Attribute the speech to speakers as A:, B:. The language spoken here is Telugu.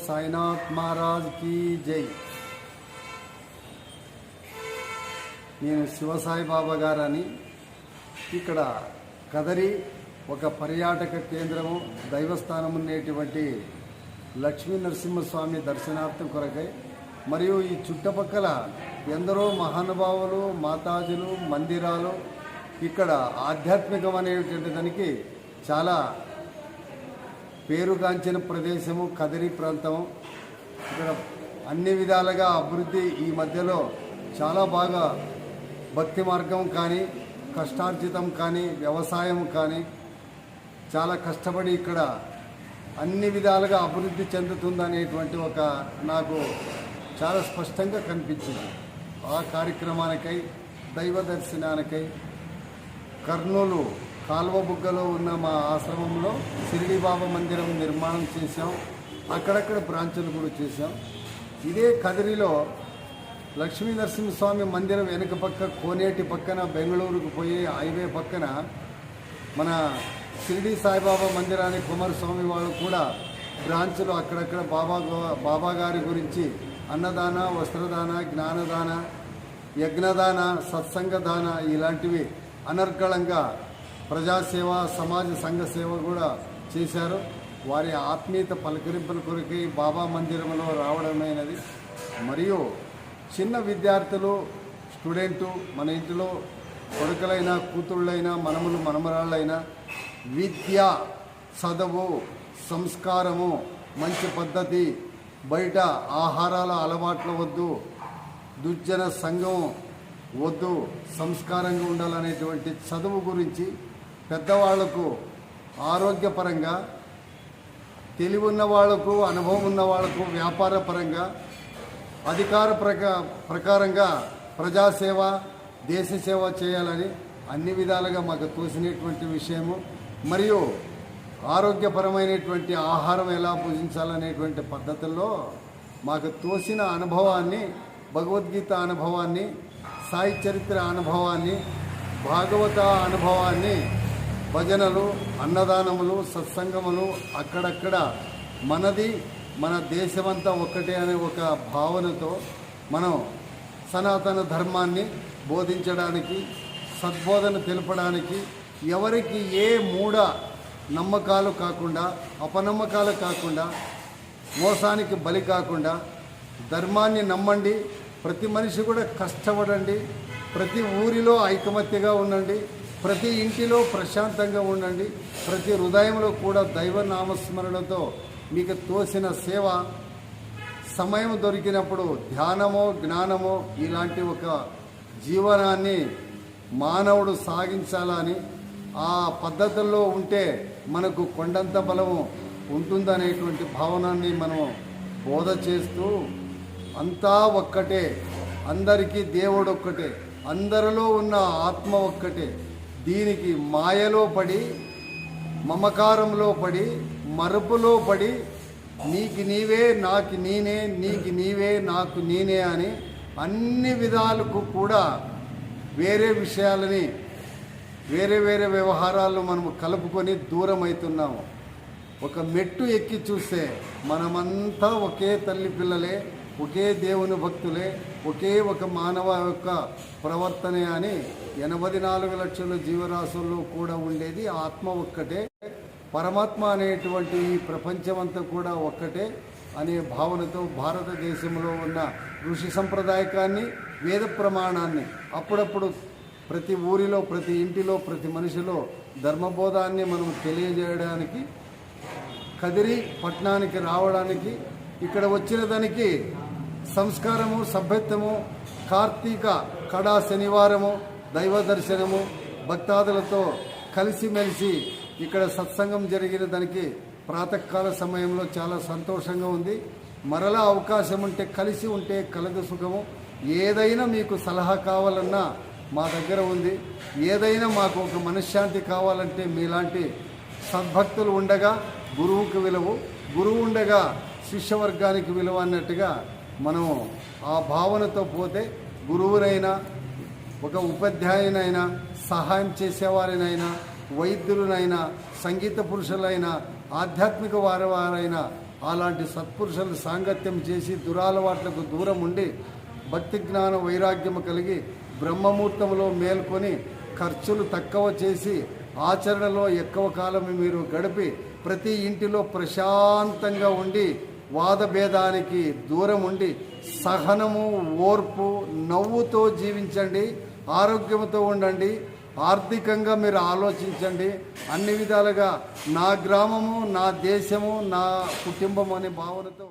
A: సాయినాథ్ మహారాజ్ కీ జై. నేను శివసాయి బాబా గారని ఇక్కడ కదరి ఒక పర్యాటక కేంద్రము దైవస్థానం ఉండేటువంటి లక్ష్మీ నరసింహస్వామి దర్శనార్థం కొరకై మరియు ఈ చుట్టుపక్కల ఎందరో మహానుభావులు మాతాజులు మందిరాలు ఇక్కడ ఆధ్యాత్మికం అనేటువంటి దానికి చాలా పేరుగాంచిన ప్రదేశము కదిరి ప్రాంతము. ఇక్కడ అన్ని విధాలుగా అభివృద్ధి ఈ మధ్యలో చాలా బాగా భక్తి మార్గం కానీ కష్టార్జితం కానీ వ్యవసాయం కానీ చాలా కష్టపడి ఇక్కడ అన్ని విధాలుగా అభివృద్ధి చెందుతుందనేటువంటి ఒక నాకు చాలా స్పష్టంగా కనిపించింది. ఆ కార్యక్రమానికై దైవ దర్శనానికై కర్నూలు కాల్వబుగ్గలో ఉన్న మా ఆశ్రమంలో షిరిడి బాబా మందిరం నిర్మాణం చేశాం. అక్కడక్కడ బ్రాంచులు కూడా చేశాం. ఇదే కదిరిలో లక్ష్మీ నరసింహస్వామి మందిరం వెనుక పక్క కోనేటి పక్కన బెంగళూరుకు పోయే హైవే పక్కన మన షిరిడి సాయిబాబా మందిరానికి కుమారస్వామి వాళ్ళు కూడా బ్రాంచులు అక్కడక్కడ బాబా గారి గురించి అన్నదాన, వస్త్రదాన, జ్ఞానదాన, యజ్ఞదాన, సత్సంగదాన ఇలాంటివి అనర్గళంగా ప్రజాసేవ, సమాజ సంఘ సేవ కూడా చేశారు. వారి ఆత్మీయత పలకరింపుల కొరకై బాబా మందిరంలో రావడమైనది. మరియు చిన్న విద్యార్థులు, స్టూడెంటు, మన ఇంటిలో కొడుకులైనా కూతుళ్ళైనా మనములు మనమరాళ్ళైనా విద్య, చదువు, సంస్కారము, మంచి పద్ధతి, బయట ఆహారాల అలవాట్లు వద్దు, దుర్జన సంఘం వద్దు, సంస్కారంగా ఉండాలనేటువంటి చదువు గురించి పెద్దవాళ్లకు ఆరోగ్యపరంగా, తెలివి ఉన్న వాళ్లకు, అనుభవం ఉన్న వాళ్లకు వ్యాపార పరంగా, అధికార ప్రకారంగా ప్రజాసేవ, దేశ సేవ చేయాలని అన్ని విధాలుగా మాకు తోసినటువంటి విషయము. మరియు ఆరోగ్యపరమైనటువంటి ఆహారం ఎలా పూజించాలనేటువంటి పద్ధతుల్లో మాకు తోసిన అనుభవాన్ని, భగవద్గీత అనుభవాన్ని, సాయి చరిత్ర అనుభవాన్ని, భాగవత అనుభవాన్ని, భజనలు, అన్నదానములు, సత్సంగములు, అక్కడక్కడ మనది మన దేశమంతా ఒక్కటే అనే ఒక భావనతో మనం సనాతన ధర్మాన్ని బోధించడానికి, సద్బోధన తెలపడానికి, ఎవరికి ఏ మూఢ నమ్మకాలు కాకుండా, అపనమ్మకాలు కాకుండా, మోసానికి బలి కాకుండా ధర్మాన్ని నమ్మండి. ప్రతి మనిషి కూడా కష్టపడండి. ప్రతి ఊరిలో ఐకమత్యగా ఉండండి. ప్రతి ఇంటిలో ప్రశాంతంగా ఉండండి. ప్రతి హృదయంలో కూడా దైవ నామస్మరణతో మీకు తోసిన సేవ, సమయం దొరికినప్పుడు ధ్యానమో, జ్ఞానమో ఇలాంటి ఒక జీవనాన్ని మానవుడు సాగించాలని, ఆ పద్ధతుల్లో ఉంటే మనకు కొండంత బలము ఉంటుందనేటువంటి భావనాన్ని మనం బోధ చేస్తూ, అంతా ఒక్కటే, అందరికీ దేవుడు ఒక్కటే, అందరిలో ఉన్న ఆత్మ ఒక్కటే, దీనికి మాయలో పడి, మమకారంలో పడి, మరుపులో పడి, నీకు నీవే నాకు నేనే, నీకు నీవే నాకు నేనే అని అన్ని విధాలకు కూడా వేరే విషయాలని, వేరే వేరే వ్యవహారాలను మనము కలుపుకొని దూరం అవుతున్నాము. ఒక మెట్టు ఎక్కి చూస్తే మనమంతా ఒకే తల్లి పిల్లలే, ఒకే దేవుని భక్తులే, ఒకే ఒక మానవ యొక్క ప్రవర్తనే అని 84 లక్షల జీవరాశుల్లో కూడా ఉండేది ఆత్మ ఒక్కటే, పరమాత్మ అనేటువంటి ఈ ప్రపంచమంతా కూడా ఒక్కటే అనే భావనతో భారతదేశంలో ఉన్న ఋషి సంప్రదాయకాన్ని, వేద ప్రమాణాన్ని అప్పుడప్పుడు ప్రతి ఊరిలో, ప్రతి ఇంటిలో, ప్రతి మనిషిలో ధర్మబోధాన్ని మనం తెలియజేయడానికి కదిరి పట్టణానికి రావడానికి, ఇక్కడ వచ్చిన దానికి సంస్కారము, సభ్యత్వము, కార్తీక కడా శనివారము, దైవ దర్శనము, భక్తాదులతో కలిసిమెలిసి ఇక్కడ సత్సంగం జరిగిన దానికి ప్రాతకాల సమయంలో చాలా సంతోషంగా ఉంది. మరలా అవకాశం ఉంటే, కలిసి ఉంటే కలదు సుఖము. ఏదైనా మీకు సలహా కావాలన్నా మా దగ్గర ఉంది. ఏదైనా మాకు ఒక మనశ్శాంతి కావాలంటే మీలాంటి సద్భక్తులు ఉండగా గురువుకు విలువ, గురువు ఉండగా శిష్యవర్గానికి విలువ అన్నట్టుగా మనము ఆ భావనతో పోతే గురువునైనా, ఒక ఉపాధ్యాయునైనా, సహాయం చేసేవారినైనా, వైద్యులనైనా, సంగీత పురుషులైనా, ఆధ్యాత్మిక వారైనా అలాంటి సత్పురుషులు సాంగత్యం చేసి దురాలవాట్లకు దూరం ఉండి భక్తి జ్ఞాన వైరాగ్యము కలిగి బ్రహ్మముహూర్తంలో మేల్కొని ఖర్చులు తక్కువ చేసి ఆచరణలో ఎక్కువ కాలం మీరు గడిపి ప్రతి ఇంటిలో ప్రశాంతంగా ఉండి వాదభేదానికి దూరం ఉండి సహనము ఓర్పు నవ్వుతో జీవించండి, ఆరోగ్యంతో ఉండండి, ఆర్థికంగా మీరు ఆలోచించండి. అన్ని విధాలుగా నా గ్రామము, నా దేశము, నా కుటుంబం అనే భావనతో